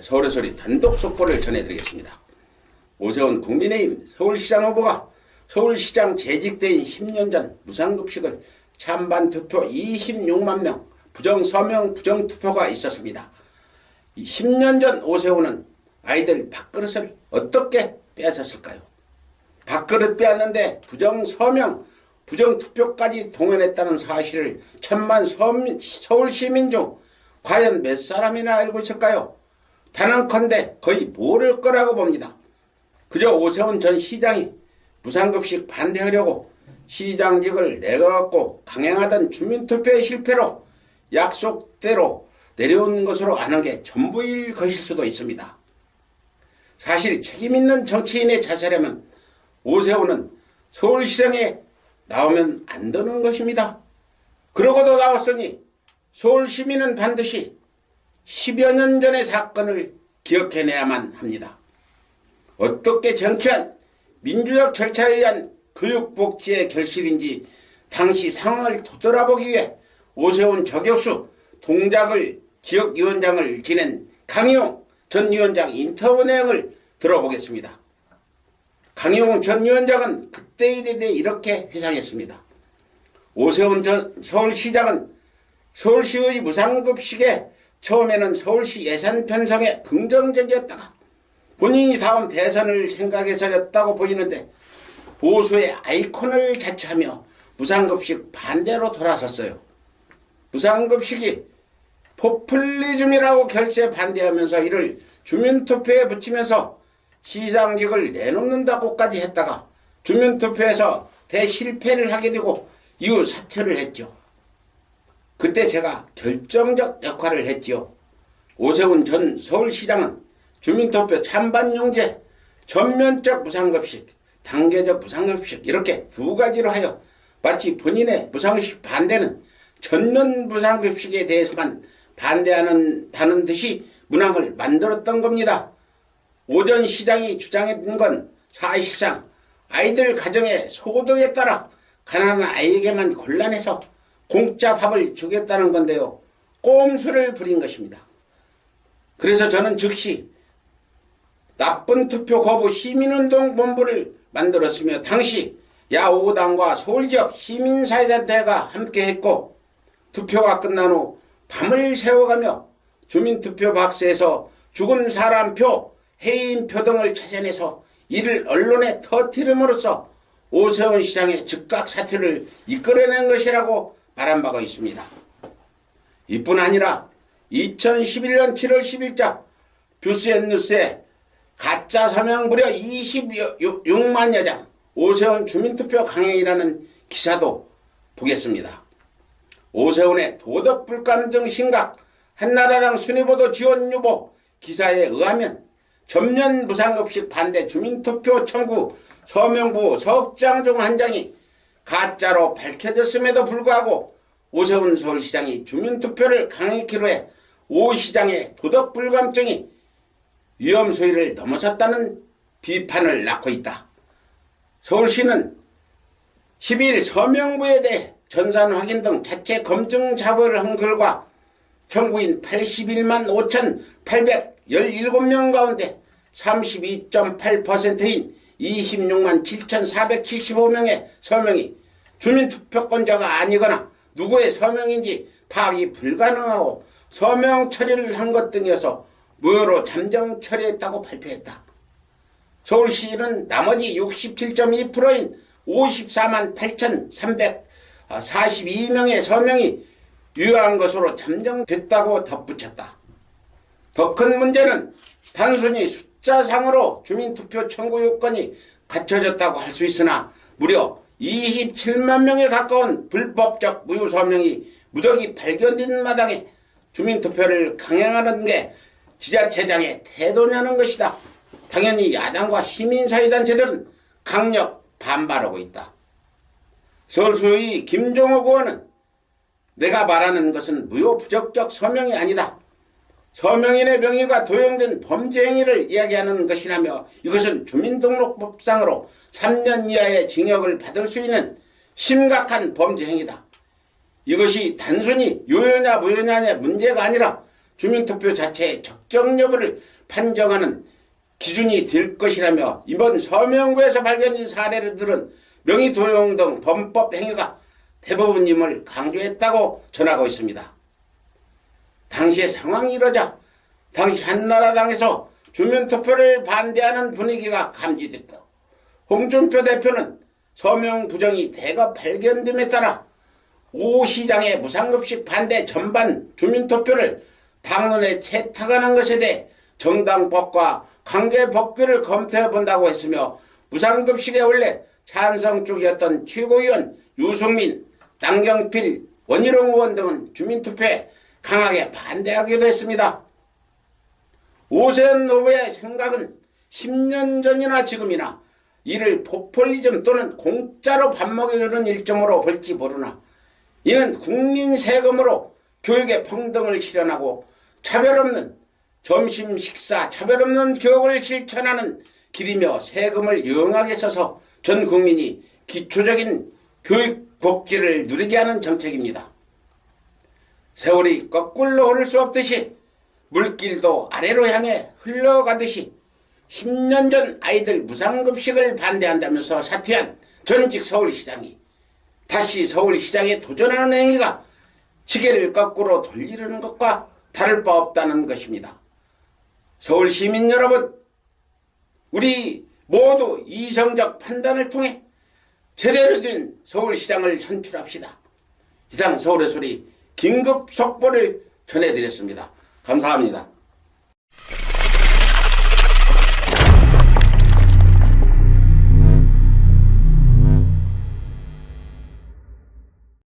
서울의 소리 단독 속보를 전해드리겠습니다. 오세훈 국민의힘 서울시장 후보가 서울시장 재직대인 10년 전 무상급식을 찬반 투표 26만 명, 부정 서명 부정 투표가 있었습니다. 10년 전 오세훈은 아이들 밥그릇을 어떻게 빼앗았을까요? 밥그릇 빼앗는데 부정 서명, 부정 투표까지 동원했다는 사실을 천만 서울 시민 중 과연 몇 사람이나 알고 있을까요? 단언컨대 거의 모를 거라고 봅니다. 그저 오세훈 전 시장이 무상급식 반대하려고 시장직을 내려갖고 강행하던 주민투표의 실패로 약속대로 내려온 것으로 아는 게 전부일 것일 수도 있습니다. 사실 책임있는 정치인의 자세라면 오세훈은 서울시장에 나오면 안 되는 것입니다. 그러고도 나왔으니 서울시민은 반드시 10여 년 전의 사건을 기억해내야만 합니다. 어떻게 정치한 민주적 절차에 의한 교육복지의 결실인지 당시 상황을 되돌아보기 위해 오세훈 저격수 동작을 지역위원장을 지낸 강희용 전 위원장 인터뷰 내용을 들어보겠습니다. 강희용 전 위원장은 그때에 대해 이렇게 회상했습니다. 오세훈 전 서울시장은 서울시의 무상급식에 처음에는 서울시 예산 편성에 긍정적이었다가 본인이 다음 대선을 생각해서였다고 보이는데 보수의 아이콘을 자처하며 무상급식 반대로 돌아섰어요. 무상급식이 포퓰리즘이라고 결세 반대하면서 이를 주민투표에 붙이면서 시장직을 내놓는다고까지 했다가 주민투표에서 대실패를 하게 되고 이후 사퇴를 했죠. 그때 제가 결정적 역할을 했지요. 오세훈 전 서울시장은 주민투표 찬반용제, 전면적 무상급식, 단계적 무상급식 이렇게 두 가지로 하여 마치 본인의 무상급식 반대는 전면 무상급식에 대해서만 반대하는 듯이 문항을 만들었던 겁니다. 오 전 시장이 주장했던 건 사실상 아이들 가정의 소득에 따라 가난한 아이에게만 곤란해서 공짜 밥을 주겠다는 건데요. 꼼수를 부린 것입니다. 그래서 저는 즉시 나쁜 투표 거부 시민운동 본부를 만들었으며 당시 야5당과 서울지역 시민사회단체가 함께했고 투표가 끝난 후 밤을 새워가며 주민투표 박스에서 죽은 사람표, 해인표 등을 찾아내서 이를 언론에 터뜨림으로써 오세훈 시장의 즉각 사퇴를 이끌어낸 것이라고 말한 바가 있습니다. 이뿐 아니라 2011년 7월 10일자 뷰스앤뉴스에 가짜 서명 무려 26만여 장 오세훈 주민투표 강행이라는 기사도 보겠습니다. 오세훈의 도덕불감증 심각 한나라당 순위보도 지원 유보 기사에 의하면 전면 무상급식 반대 주민투표 청구 서명부 석장 중 한 장이 가짜로 밝혀졌음에도 불구하고 오세훈 서울시장이 주민투표를 강행키로 해 오 시장의 도덕불감증이 위험수위를 넘어섰다는 비판을 낳고 있다. 서울시는 12일 서명부에 대해 전산 확인 등 자체 검증 작업을 한 결과 청구인 81만 5,817명 가운데 32.8%인 26만 7,475명의 서명이 주민투표권자가 아니거나 누구의 서명인지 파악이 불가능하고 서명 처리를 한 것 등이어서 무효로 잠정 처리했다고 발표했다. 서울시는 나머지 67.2%인 54만 8,342명의 서명이 유효한 것으로 잠정됐다고 덧붙였다. 더 큰 문제는 단순히 숫자상으로 주민투표 청구 요건이 갖춰졌다고 할 수 있으나 무려 27만 명에 가까운 불법적 무효 서명이 무더기 발견된 마당에 주민투표를 강행하는 게 지자체장의 태도냐는 것이다. 당연히 야당과 시민사회단체들은 강력 반발하고 있다. 서울시의 김종욱 의원은 내가 말하는 것은 무효 부적격 서명이 아니다. 서명인의 명의가 도용된 범죄 행위를 이야기하는 것이라며 이것은 주민등록법상으로 3년 이하의 징역을 받을 수 있는 심각한 범죄 행위다. 이것이 단순히 유효냐 무효냐의 문제가 아니라 주민투표 자체의 적정 여부를 판정하는 기준이 될 것이라며 이번 서명구에서 발견된 사례들은 명의도용 등 범법 행위가 대부분임을 강조했다고 전하고 있습니다. 당시의 상황이 이러자 당시 한나라당에서 주민투표를 반대하는 분위기가 감지됐다. 홍준표 대표는 서명 부정이 대거 발견됨에 따라 오 시장의 무상급식 반대 전반 주민투표를 당론에 채택하는 것에 대해 정당법과 관계법규를 검토해 본다고 했으며 무상급식에 원래 찬성 쪽이었던 최고위원 유승민, 남경필, 원희룡 의원 등은 주민투표에 강하게 반대하기도 했습니다. 오세훈 후보의 생각은 10년 전이나 지금이나 이를 포퓰리즘 또는 공짜로 밥 먹여주는 일정으로 볼지 모르나 이는 국민 세금으로 교육의 평등을 실현하고 차별 없는 점심 식사, 차별 없는 교육을 실천하는 길이며 세금을 유용하게 써서 전 국민이 기초적인 교육 복지를 누리게 하는 정책입니다. 세월이 거꾸로 흐를 수 없듯이 물길도 아래로 향해 흘러가듯이 10년 전 아이들 무상급식을 반대한다면서 사퇴한 전직 서울시장이 다시 서울시장에 도전하는 행위가 시계를 거꾸로 돌리려는 것과 다를 바 없다는 것입니다. 서울 시민 여러분, 우리 모두 이성적 판단을 통해 제대로 된 서울시장을 선출합시다. 이상 서울의 소리 긴급 속보를 전해드렸습니다. 감사합니다.